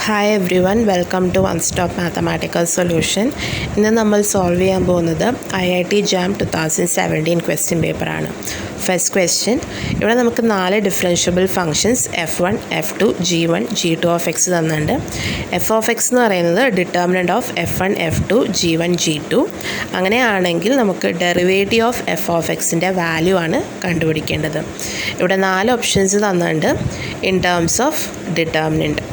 Hi everyone, welcome to One Stop Mathematical Solution. ഇന്ന് നമ്മൾ solve ചെയ്യാൻ പോകുന്നത് IIT JAM 2017 ക്വസ്റ്റ്യൻ പേപ്പറാണ്. ഫസ്റ്റ് ക്വസ്റ്റ്യൻ, ഇവിടെ നമുക്ക് 4 differentiable functions F1, F2, G1, G2 of x തന്നിട്ടുണ്ട്. എഫ് ഓഫ് എക്സ് എന്ന് പറയുന്നത് determinant of F1, F2, G1, G2. അങ്ങനെയാണെങ്കിൽ നമുക്ക് ഡെറിവേറ്റീവ് ഓഫ് എഫ് ഓഫ് എക്സിൻ്റെ വാല്യൂ ആണ് കണ്ടുപിടിക്കേണ്ടത്. ഇവിടെ 4 ഓപ്ഷൻസ് തന്നിട്ടുണ്ട് in terms of determinant.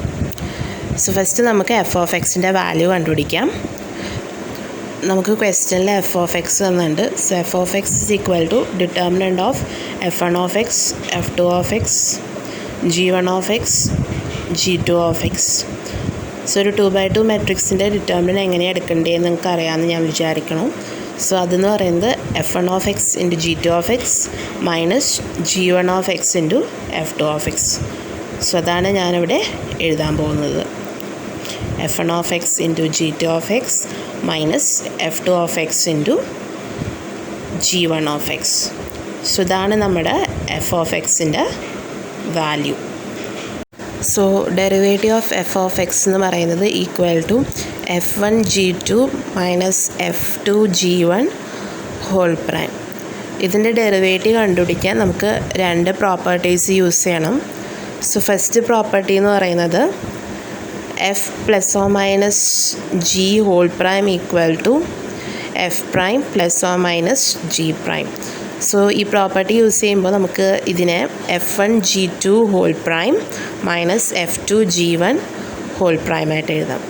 So first നമുക്ക് എഫ് ഓഫ് എക്സിൻ്റെ വാല്യൂ കണ്ടുപിടിക്കാം. നമുക്ക് ക്വസ്റ്റ്യനിൽ എഫ് ഓഫ് എക്സ് തന്നിട്ടുണ്ട്. So f of x is equal to determinant of F1 of x, F2 of x, G1 of x, G2 of x. So ഒരു 2x2 മെട്രിക്സിൻ്റെ determinant എങ്ങനെയാണ് എടുക്കേണ്ടതെന്ന് നിങ്ങൾക്ക് അറിയാമെന്ന് ഞാൻ വിചാരിക്കണം. സോ അതെന്ന് പറയുന്നത് F1 of x into G2 of x minus G1 of x into F2 of x. So അതാണ് ഞാനിവിടെ എഴുതാൻ പോകുന്നത്. F1 of x into G2 of x minus F2 of x into G1 of x. So ഇതാണ് നമ്മുടെ f of എക്സിൻ്റെ value. So derivative of f of x എന്ന് പറയുന്നത് equal to F1 G2 minus F2 G1 whole prime. ഇതിൻ്റെ derivative കണ്ടുപിടിക്കാൻ നമുക്ക് 2 properties use ചെയ്യണം. So first property എന്ന് പറയുന്നത് f plus or minus g whole prime equal to f prime plus or minus g prime. So ഈ property use ചെയ്യുമ്പോൾ നമുക്ക് ഇതിനെ F1 G2 whole prime minus F2 G1 whole prime ആയിട്ട് എഴുതാം.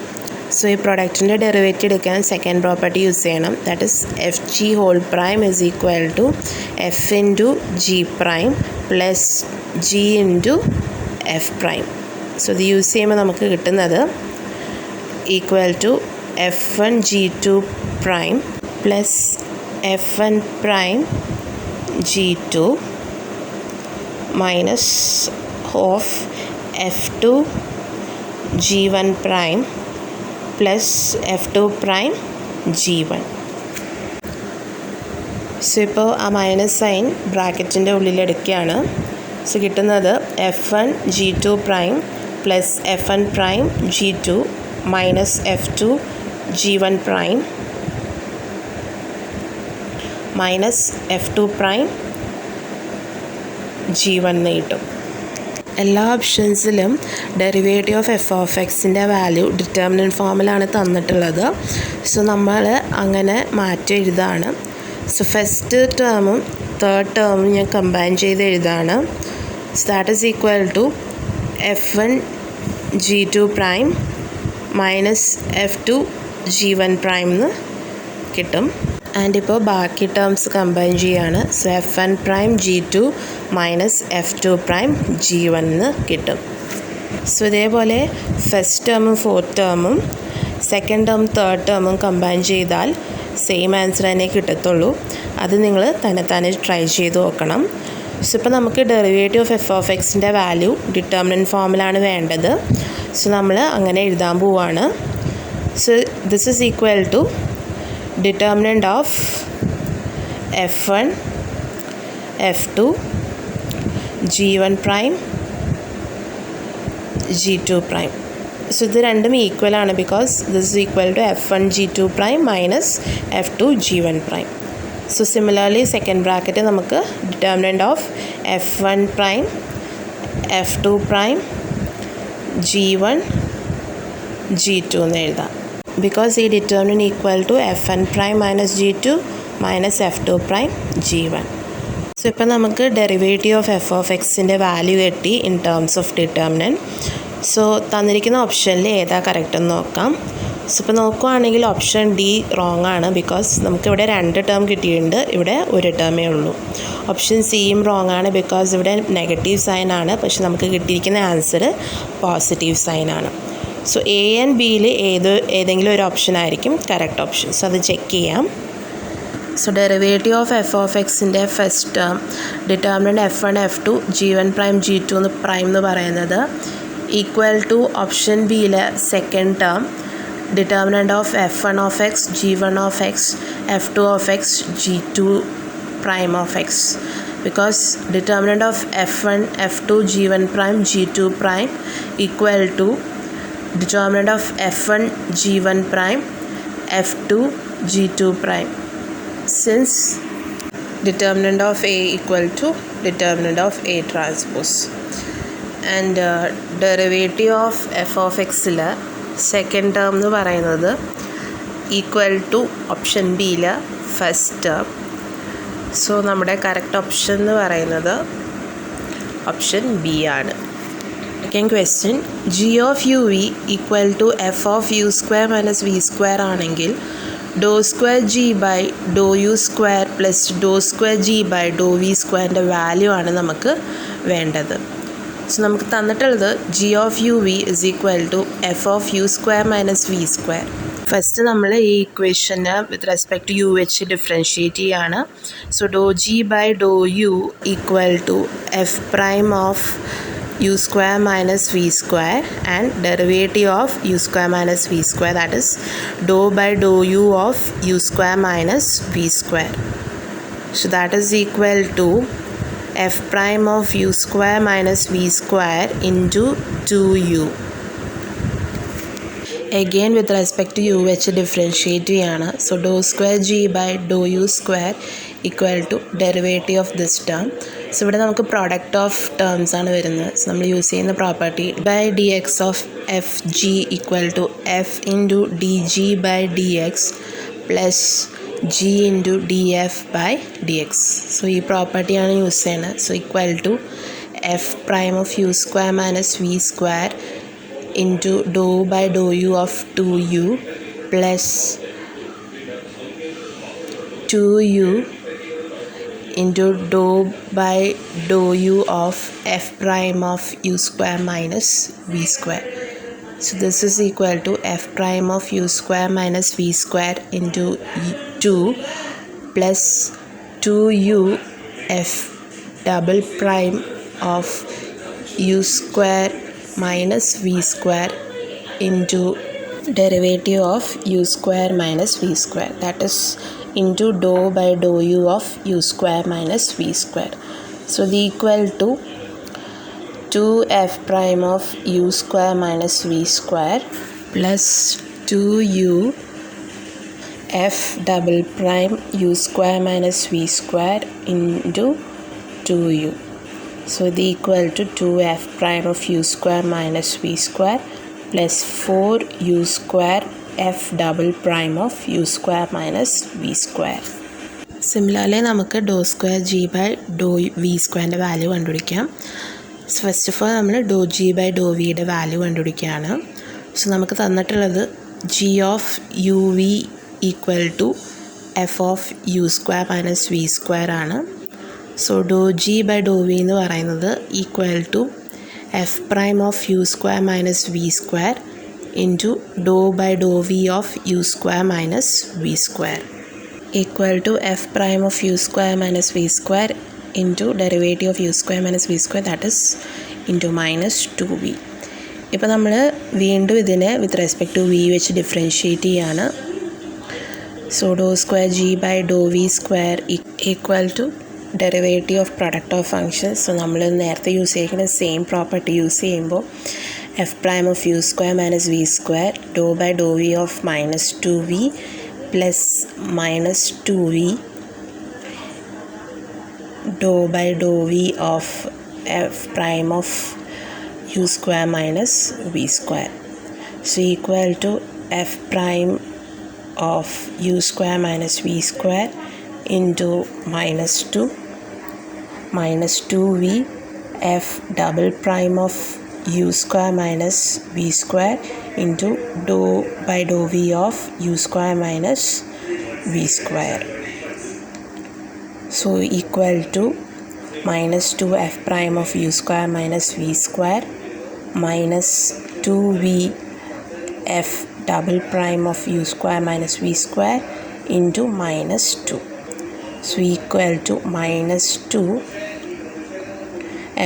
So ഈ പ്രൊഡക്റ്റിൻ്റെ ഡെറിവേറ്റീവ് എടുക്കാൻ സെക്കൻഡ് പ്രോപ്പർട്ടി യൂസ് ചെയ്യണം. That is f g whole prime is equal to f into g prime plus g into f prime. So ഇത് use ചെയ്യുമ്പോൾ നമുക്ക് കിട്ടുന്നത് equal to F1 G2 prime plus F1 prime G2 minus of F2 G1 prime plus F2 prime G1. So ഇപ്പോൾ ആ minus sign ബ്രാക്കറ്റിൻ്റെ ഉള്ളിലെടുക്കുകയാണ്. So കിട്ടുന്നത് F1 G2 prime plus F1 prime G2 minus F2 G1 prime minus F2 prime G1 എന്ന് കിട്ടും. എല്ലാ ഓപ്ഷൻസിലും derivative of f of എക്സിൻ്റെ വാല്യൂ ഡിറ്റർമിനൻ്റ് ഫോമിലാണ് തന്നിട്ടുള്ളത്. സോ നമ്മൾ അങ്ങനെ മാറ്റി എഴുതാണ്. സോ ഫസ്റ്റ് ടേമും തേർഡ് ടേമും ഞാൻ കമ്പൈൻ ചെയ്ത് എഴുതാണ്. So that is equal to F1 G2 prime minus F2 G1 prime എന്ന് കിട്ടും. ആൻഡ് ഇപ്പോൾ ബാക്കി ടേംസ് കമ്പൈൻ ചെയ്യുകയാണ്. So F1 prime G2 minus F2 prime G1 എന്ന് കിട്ടും. സോ ഇതേപോലെ ഫസ്റ്റ് ടേമും ഫോർത്ത് ടേമും സെക്കൻഡ് ടേം തേർഡ് ടേമും കമ്പൈൻ ചെയ്താൽ സെയിം ആൻസർ തന്നെ കിട്ടത്തുള്ളൂ. അത് നിങ്ങൾ തന്നെ ട്രൈ ചെയ്ത് നോക്കണം. സോ ഇപ്പോൾ നമുക്ക് ഡെറിവേറ്റീവ് ഓഫ് എഫ് ഓഫ് എക്സിൻ്റെ വാല്യൂ ഡിറ്റർമിനൻ്റ് ഫോമിലാണ് വേണ്ടത്. സോ നമ്മൾ അങ്ങനെ എഴുതാൻ പോവാണ്. So this is equal to determinant of F1, F2, G1 prime, G2 prime. So ഇത് രണ്ടും ഈക്വലാണ് because this is equal to F1 G2 prime minus F2 G1 prime. So similarly second bracket നമുക്ക് determinant of F1 prime, F2 prime, G1, G2 എന്ന് എഴുതാം. Because ഈ determinant equal to F1 prime minus G2 minus F2 prime G1. So ഇപ്പോൾ നമുക്ക് derivative of f of എക്സിൻ്റെ value കിട്ടി in terms of determinant. So തന്നിരിക്കുന്ന ഓപ്ഷനിൽ ഏതാ കറക്റ്റ് എന്ന് നോക്കാം. സോ ഇപ്പോൾ നോക്കുകയാണെങ്കിൽ ഓപ്ഷൻ ഡി റോങ് ആണ് ബിക്കോസ് നമുക്കിവിടെ 2 ടേം കിട്ടിയിട്ടുണ്ട്, ഇവിടെ 1 ടേമേ ഉള്ളൂ. ഓപ്ഷൻ സിയും റോങ് ആണ് ബിക്കോസ് ഇവിടെ നെഗറ്റീവ് സൈൻ ആണ്, പക്ഷെ നമുക്ക് കിട്ടിയിരിക്കുന്ന ആൻസർ പോസിറ്റീവ് സൈൻ ആണ്. സോ എ ആൻഡ് ബിയിൽ ഏതെങ്കിലും ഒരു ഓപ്ഷൻ ആയിരിക്കും കറക്റ്റ് ഓപ്ഷൻ. സോ അത് ചെക്ക് ചെയ്യാം. So derivative of f of എക്സിൻ്റെ first term determinant F1, F2, G1 prime G2 prime എന്ന് പറയുന്നത് ഈക്വൽ ടു ഓപ്ഷൻ ബിയിലെ second term determinant of F1 of x, G1 of x, F2 of x, G2 prime of x. Because determinant of F1, F2, G1 prime, G2 prime equal to determinant of f1 g1 prime, f2 g2 prime, since determinant of A equal to determinant of A transpose. And derivative of f of x second term എന്ന് പറയുന്നത് equal to option ബിയിലെ first term. So നമ്മുടെ correct option എന്ന് പറയുന്നത് option B ആണ്. Second question, g of u v equal to f of u square minus v square ആണെങ്കിൽ do square g by Dr u square plus do square g by Dr v സ്ക്വയറിൻ്റെ value ആണ് നമുക്ക് വേണ്ടത്. So നമുക്ക് തന്നിട്ടുള്ളത് g of u v is equal to f of u square minus v square. First നമ്മൾ ഈ ഇക്വേഷന് with respect to u വെച്ച് ഡിഫറൻഷ്യേറ്റ് ചെയ്യാണ്. So Dr g by Dr u equal to f prime of u square minus v square and derivative of u square minus v square, that is dou by dou u of u square minus v square. So that is equal to f prime of u square minus v square into 2u. Again with respect to u വെച്ച് differentiate ചെയ്യാണ്. So Dr square g by Dr u square equal to derivative of this term. So ഇവിടെ നമുക്ക് product of terms ആണ് വരുന്നത്. So നമ്മൾ use ചെയ്യുന്ന property by d x of f g equal to f into d g by d x plus g into d f by d x. So ഈ പ്രോപ്പർട്ടിയാണ് use ചെയ്യുന്നത്. So equal to f prime of u square minus v square into dou by dou u of 2u plus 2u into dou by dou u of f prime of u square minus v square. So this is equal to f prime of u square minus v square into 2 plus 2u f double prime of u square minus v square into derivative of u square minus v square, that is into dou by dou u of u square minus v square. So the equal to 2f prime of u square minus v square plus 2u f double prime u square minus v square into 2u. So the equal to 2f prime of u square minus v square plus 4u square f double prime of u square minus v square. Similarly നമുക്ക് do square g by Dr v സ്ക്വയറിൻ്റെ value കണ്ടുപിടിക്കാം. First of all നമ്മൾ do g by ഡോ വിയുടെ value കണ്ടുപിടിക്കുകയാണ്. So നമുക്ക് തന്നിട്ടുള്ളത് g of u v equal to f of u square minus v square ആണ്. So Dr g by Dr v എന്ന് പറയുന്നത് equal to f prime of u square minus v square into do by Dr v of u square minus v square equal to f prime of u square minus v square into derivative of u square minus v square, that is into minus 2v. ഇപ്പോൾ നമ്മൾ വീണ്ടും ഇതിനെ with respect to v വെച്ച് differentiate ചെയ്യാണ്. So Dr square g by Dr v square equal to derivative of product of functions. So നമ്മൾ നേരത്തെ use ചെയ്തിരിക്കുന്ന same property use ചെയ്യുമ്പോൾ f prime of u square minus v square dou by Dr v of minus 2v plus minus 2v dou by Dr v of f prime of u square minus v square. So equal to f prime of u square minus v square into minus 2 minus 2v f double prime of u square minus v square into dou by dou v of u square minus v square. So equal to minus 2 f prime of u square minus v square minus 2v f double prime of u square minus v square into minus 2. So equal to minus 2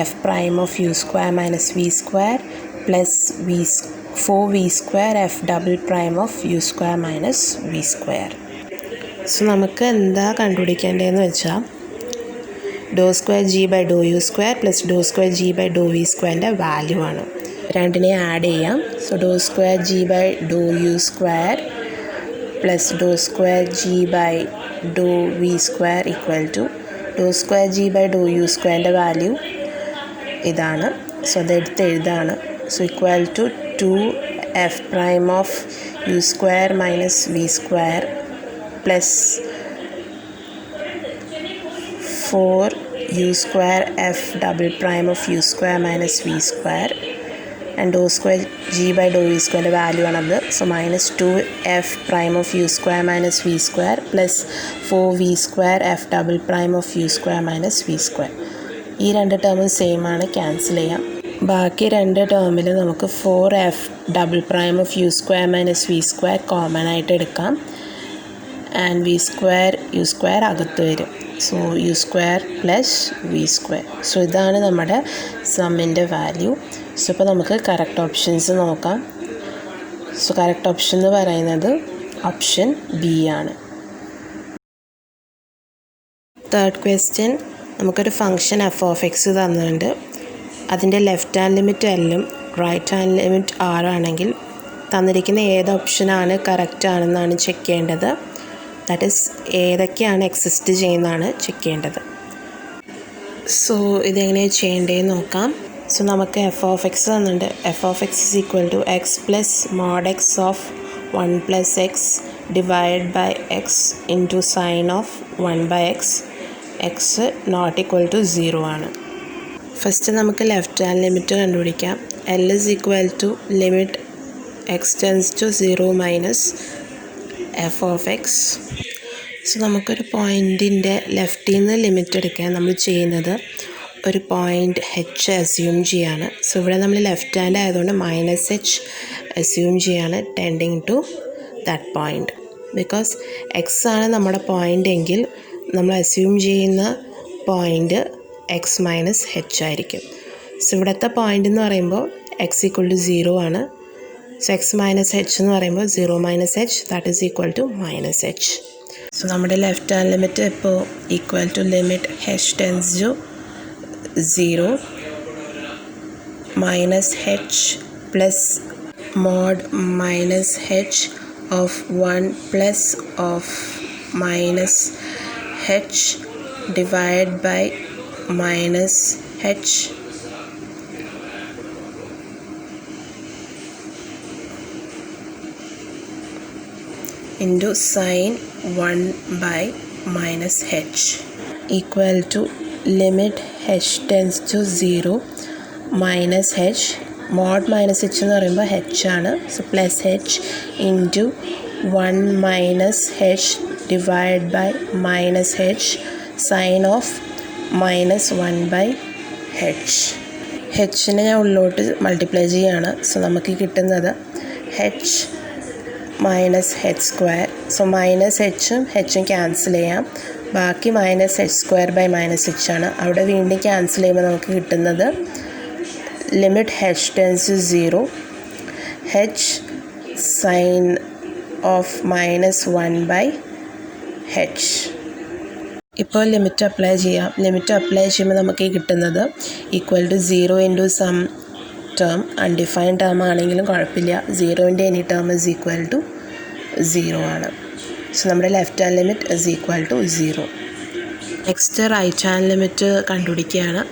f prime of u square minus v square plus 4v square f double prime of u square minus v square. So നമുക്ക് എന്താ കണ്ടുപിടിക്കേണ്ടതെന്ന് വെച്ചാൽ do square g by Dr u square plus do square g by Dr v സ്ക്വയറിൻ്റെ value ആണ്. രണ്ടിനെ add ചെയ്യാം. So Dr square g by Dr u square plus do square g by Dr v square equal to do square g by Dr u സ്ക്വയറിൻ്റെ value ഇതാണ്. So അതെടുത്ത് എഴുതാണ്. So equal to 2f prime of u square minus v square plus 4u square f double prime of u square minus v square and dou square g by dou v square value ആണത്. So minus 2f prime of u square minus v square plus 4v square f double prime of u square minus v square. ഈ രണ്ട് ടേമും same ആണ്, cancel ചെയ്യാം. ബാക്കി രണ്ട് ടേമിൽ നമുക്ക് 4f double prime of u square minus v square common ആയിട്ട് എടുക്കാം. And v square u square അകത്ത് വരും. So u square plus v square. So ഇതാണ് നമ്മുടെ സമ്മിൻ്റെ വാല്യൂ. സോ ഇപ്പോൾ നമുക്ക് കറക്റ്റ് ഓപ്ഷൻസ് നോക്കാം. സോ കറക്റ്റ് ഓപ്ഷൻ എന്ന് പറയുന്നത് ഓപ്ഷൻ ബി ആണ്. തേർഡ് ക്വസ്റ്റ്യൻ, നമുക്കൊരു ഫംഗ്ഷൻ എഫ് ഓഫ് എക്സ് തന്നിട്ടുണ്ട്. അതിൻ്റെ ലെഫ്റ്റ് ഹാൻഡ് ലിമിറ്റ് എല്ലും റൈറ്റ് ഹാൻഡ് ലിമിറ്റ് ആണെങ്കിൽ തന്നിരിക്കുന്ന ഏത് ഓപ്ഷനാണ് കറക്റ്റ് ആണെന്നാണ് ചെക്ക് ചെയ്യേണ്ടത്. ദാറ്റ് ഈസ് ഏതൊക്കെയാണ് എക്സിസ്റ്റ് ചെയ്യുന്നതാണ് ചെക്ക് ചെയ്യേണ്ടത്. സോ ഇതെങ്ങനെയാണ് ചെയ്യേണ്ടതെന്ന് നോക്കാം. സോ നമുക്ക് എഫ് ഓഫ് എക്സ് തന്നിട്ടുണ്ട്. F of x is equal to x plus mod x of 1 plus x divide by x into sine of 1 by x. X not equal to 0 ആണ്. First നമുക്ക് left hand limit കണ്ടുപിടിക്കാം. L is equal to limit x tends to 0 minus f of x. So നമുക്കൊരു പോയിൻറ്റിൻ്റെ ലെഫ്റ്റിൽ നിന്ന് limit എടുക്കാൻ നമ്മൾ ചെയ്യുന്നത് ഒരു പോയിൻ്റ് എച്ച് അസ്യൂം ചെയ്യാണ്. സോ ഇവിടെ നമ്മൾ ലെഫ്റ്റ് ഹാൻഡ് ആയതുകൊണ്ട് മൈനസ് എച്ച് അസ്യൂം ചെയ്യാണ് tending to that point. Because x ആണ് നമ്മുടെ പോയിൻ്റ് എങ്കിൽ നമ്മൾ അസ്യൂം ചെയ്യുന്ന പോയിൻ്റ് എക്സ് മൈനസ് എച്ച് ആയിരിക്കും. സോ ഇവിടുത്തെ പോയിൻ്റ് എന്ന് പറയുമ്പോൾ എക്സ് ഈക്വൽ ടു 0 ആണ്. സോ എക്സ് മൈനസ് എച്ച് എന്ന് പറയുമ്പോൾ 0 minus h that is equal to minus h. So നമ്മുടെ ലെഫ്റ്റ് ഹാൻഡ് ലിമിറ്റ് ഇപ്പോൾ equal to limit h tends to 0 minus h plus mod minus h of 1 plus of minus h divide by minus h into sin 1 by minus h equal to limit h tends to 0 minus h mod minus h എന്ന് പറയുമ്പോൾ h ആണ്. So plus h into 1 minus h divide by minus h sine of minus 1 by h. ഹെച്ചിനെ ഞാൻ ഉള്ളിലോട്ട് multiply ചെയ്യുകയാണ്. So നമുക്ക് കിട്ടുന്നത് h minus h square. So minus എച്ചും എച്ചും ക്യാൻസൽ ചെയ്യാം. ബാക്കി minus h square by minus h ആണ്. അവിടെ വീണ്ടും ക്യാൻസൽ ചെയ്യുമ്പോൾ നമുക്ക് കിട്ടുന്നത് limit h tends to 0 h sine of minus 1 by h. ഇപ്പോൾ ലിമിറ്റ് അപ്ലൈ ചെയ്യാം. ലിമിറ്റ് അപ്ലൈ ചെയ്യുമ്പോൾ നമുക്ക് കിട്ടുന്നത് equal to 0 into some term undefined term ആണെങ്കിലും കുഴപ്പമില്ല. 0 any term is equal to 0 ആണ്. സോ നമ്മുടെ left hand limit is equal to 0. Next right hand limit കണ്ടുപിടിക്കുകയാണ്.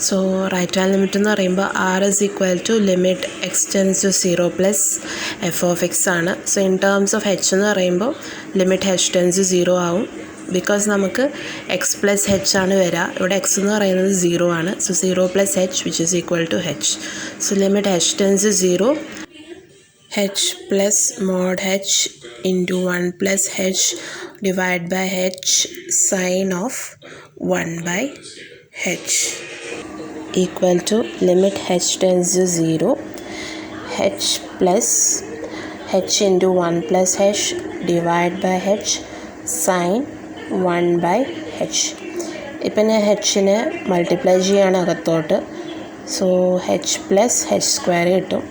സോ റൈറ്റ് ഹാൻഡ് ലിമിറ്റ് എന്ന് പറയുമ്പോൾ R is equal to limit x tends to 0 plus f of x ആണ്. So in terms of h എന്ന് പറയുമ്പോൾ limit h tends to 0 ആവും. Because നമുക്ക് X plus H ആണ് വരിക. ഇവിടെ എക്സ് എന്ന് പറയുന്നത് 0 ആണ്. So 0 plus h which is equal to h. So limit h tends to 0 h plus mod h into 1 plus h divide by h sine of 1 by h equal to limit h tends to 0 h plus h into 1 plus h divide by h sine 1 by h. ഇപ്പം ഞാൻ എച്ചിനെ multiply ചെയ്യുകയാണ് അകത്തോട്ട്. So h plus h square കിട്ടും.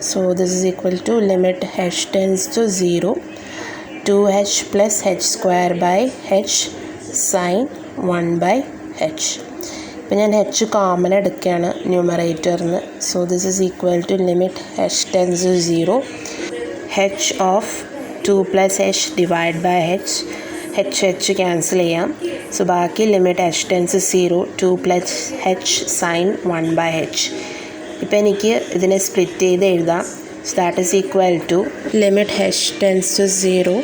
So this is equal to limit h tends to 0 2h plus h square by h sine 1 by h. അപ്പോൾ ഞാൻ h common എടുക്കുകയാണ് ന്യൂമറേറ്ററിന്. So this is equal to limit h tends to 0 h of 2 plus h divide by h cancel ചെയ്യാം. So ബാക്കി limit h tends 0 2 plus h sine 1 by h. ഇപ്പോൾ എനിക്ക് ഇതിനെ split ചെയ്ത് എഴുതാം. So that is equal to limit h tends to 0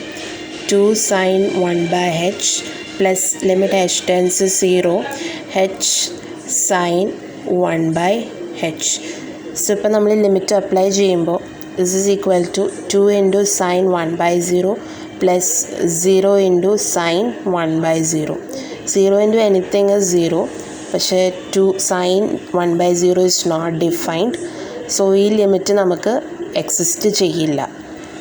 2 sine 1 by h plus limit h tends to 0 h sine 1 by h. So ഇപ്പോൾ നമ്മൾ limit apply ചെയ്യുമ്പോൾ this is equal to 2 into sine 1 by 0 plus 0 into sine 1 by 0. 0 into anything is 0, പക്ഷേ 2 sine 1 by 0 is not defined. So ഈ limit നമുക്ക് exist ചെയ്യില്ല.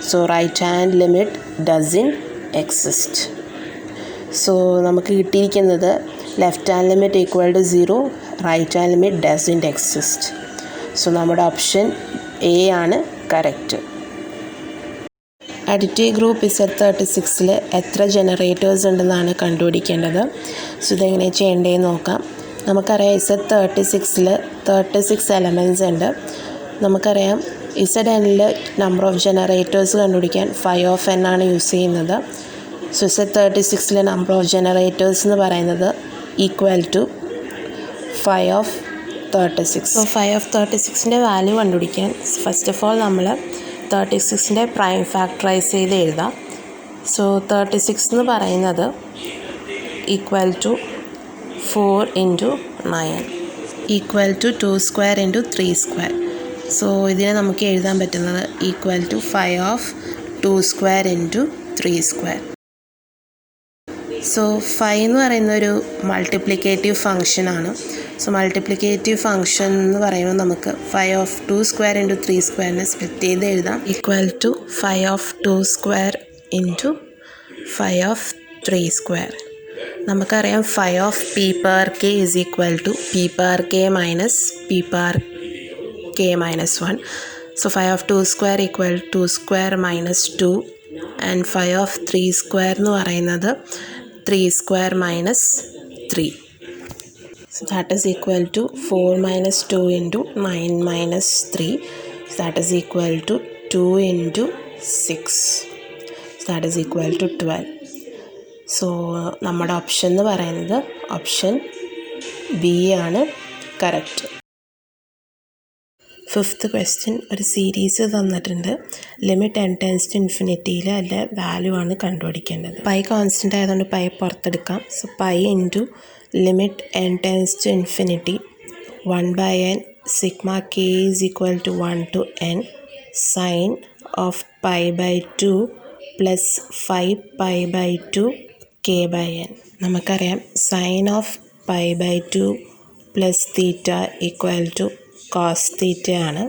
So right hand limit doesn't exist. സോ നമുക്ക് കിട്ടിയിരിക്കുന്നത് left hand limit equal to 0, right hand limit doesn't exist. So നമ്മുടെ option a ആണ് correct. Additive group Z36 എത്ര generators ഉണ്ടെന്നാണ് കണ്ടുപിടിക്കേണ്ടത്. സോ ഇതെങ്ങനെ ചെയ്യേണ്ടതെന്ന് നോക്കാം. നമുക്കറിയാം Z36 36 എലമെൻറ്റ്സ് ഉണ്ട്. നമുക്കറിയാം Zn നമ്പർ ഓഫ് ജനറേറ്റേഴ്സ് കണ്ടുപിടിക്കാൻ 5 ഓഫ് n ആണ് യൂസ് ചെയ്യുന്നത്. So Z36 number of generators എന്ന് പറയുന്നത് equal to 5 of 36. So 5 of 36ൻ്റെ വാല്യൂ കണ്ടുപിടിക്കാൻ ഫസ്റ്റ് ഓഫ് ഓൾ നമ്മൾ 36ൻ്റെ പ്രൈം ഫാക്ടറൈസ് ചെയ്ത് എഴുതാം. സോ 36 എന്ന് പറയുന്നത് equal to 4 into 9 equal to 2 square into 3 square. So ഇതിനെ നമുക്ക് എഴുതാൻ പറ്റുന്നത് equal to 5 of 2 square into 3 square. So 5 എന്ന് പറയുന്ന ഒരു മൾട്ടിപ്ലിക്കേറ്റീവ് ഫംഗ്ഷനാണ്. സോ മൾട്ടിപ്ലിക്കേറ്റീവ് ഫംഗ്ഷൻ എന്ന് പറയുമ്പോൾ നമുക്ക് 5 ഓഫ് 2 സ്ക്വയർ ഇൻറ്റു 3 സ്ക്വയറിനെ സ്പ്ലിറ്റ് ചെയ്ത് എഴുതാം. Equal to 5 of 2 square into 5 of 3 square. നമുക്കറിയാം 5 of p power k is equal to p power k minus p power k minus 1. So 5 of 2 square equal 2 square minus 2 and 5 of 3 square എന്ന് പറയുന്നത് 3 square minus 3. So that is equal to 4 minus 2 into 9 minus 3. So that is equal to 2 into 6. So that is equal to 12. So നമ്മുടെ option എന്ന് പറയുന്നത് option B ആണ് correct. Fifth question ഒരു series തന്നിട്ടുണ്ട്. Limit n tends to ഇൻഫിനിറ്റിയിൽ അതിൻ്റെ value ആണ് കണ്ടുപിടിക്കേണ്ടത്. പൈ കോൺസ്റ്റൻ്റ് ആയതുകൊണ്ട് പൈ പുറത്തെടുക്കാം. So pi into limit n tends to infinity 1 by n sigma k is equal to 1 to n sine of pi by 2 plus 5 pi by 2 k by n. നമുക്കറിയാം sine of pi by 2 plus theta equal to cos theta ആണ്.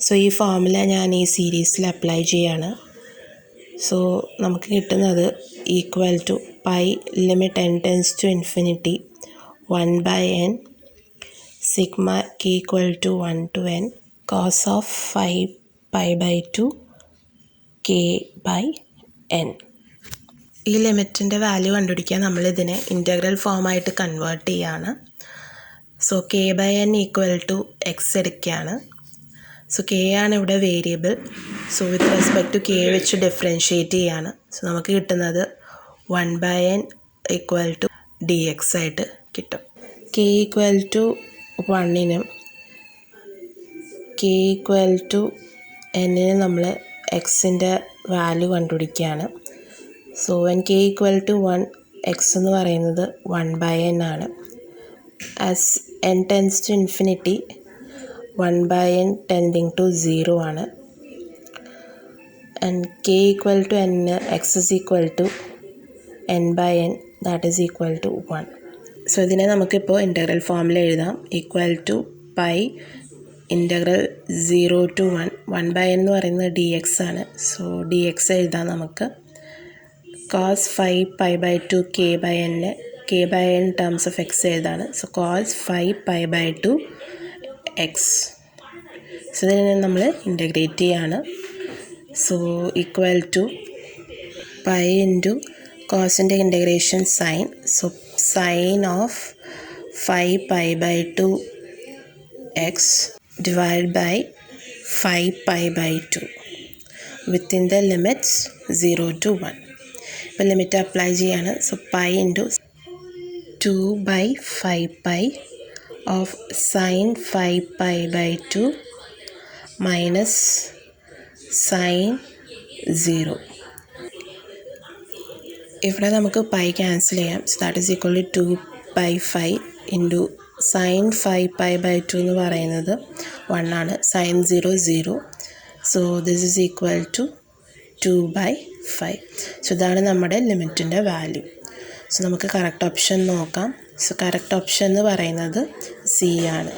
So ഈ formula ഞാൻ ഈ സീരീസിൽ apply ചെയ്യാണ്. So നമുക്ക് കിട്ടുന്നത് equal to pi limit n tends to infinity 1 by n sigma k equal to 1 to n cos of 5 pi by 2 k by n. ഈ ലിമിറ്റിൻ്റെ വാല്യൂ കണ്ടുപിടിക്കാൻ നമ്മളിതിനെ ഇൻ്റഗ്രൽ ഫോമായിട്ട് കൺവേർട്ട് ചെയ്യാണ്. So k by n equal to x എടുക്കുകയാണ്. So k ആണ് ഇവിടെ variable. So with respect to k വെച്ച് ഡിഫറൻഷ്യേറ്റ് ചെയ്യാണ്. സോ നമുക്ക് കിട്ടുന്നത് 1 by n equal to D X ആയിട്ട് കിട്ടും. k ഈക്വൽ ടു 1നും k ഈക്വൽ ടു എന്നിനും നമ്മൾ എക്സിൻ്റെ വാല്യൂ കണ്ടുപിടിക്കുകയാണ്. So when k equal to 1 x എന്ന് പറയുന്നത് 1 by n ആണ്. As n tends to infinity 1 by n tending to 0 ആണ്. And k equal to n x is equal to n by n that is equal to 1. So ഇതിനെ നമുക്കിപ്പോൾ integral ഫോമിൽ എഴുതാം. Equal to pi integral 0 to 1 by n എന്ന് പറയുന്നത് d x ആണ്. So d x എഴുതാം നമുക്ക്. Cos 5 pi by 2 k by n k by n terms of x എഴുതാണ്. So cos 5 pi by 2 x. So ഇതിനെ നമ്മൾ ഇൻ്റഗ്രേറ്റ് ചെയ്യാണ്. So equal to pi into കോസിൻ്റെ integration sine. So sine of 5 pi by 2 x divided by 5 pi by 2 within the limits 0 to 1. ഇപ്പോൾ limit apply ചെയ്യാണ്. So pi into 2 by 5 pi of sin 5 pi by 2 minus sin 0. ഇവിടെ നമുക്ക് pi cancel ചെയ്യാം. So that is equal to 2 by 5 into sine 5 pi by 2 എന്ന് പറയുന്നത് 1 ആണ്. Sine 0 0. So this is equal to 2 by 5. So ഇതാണ് നമ്മുടെ ലിമിറ്റിൻ്റെ വാല്യൂ. സോ നമുക്ക് കറക്റ്റ് ഓപ്ഷൻ നോക്കാം. സോ കറക്റ്റ് ഓപ്ഷൻ എന്ന് പറയുന്നത് സി ആണ്.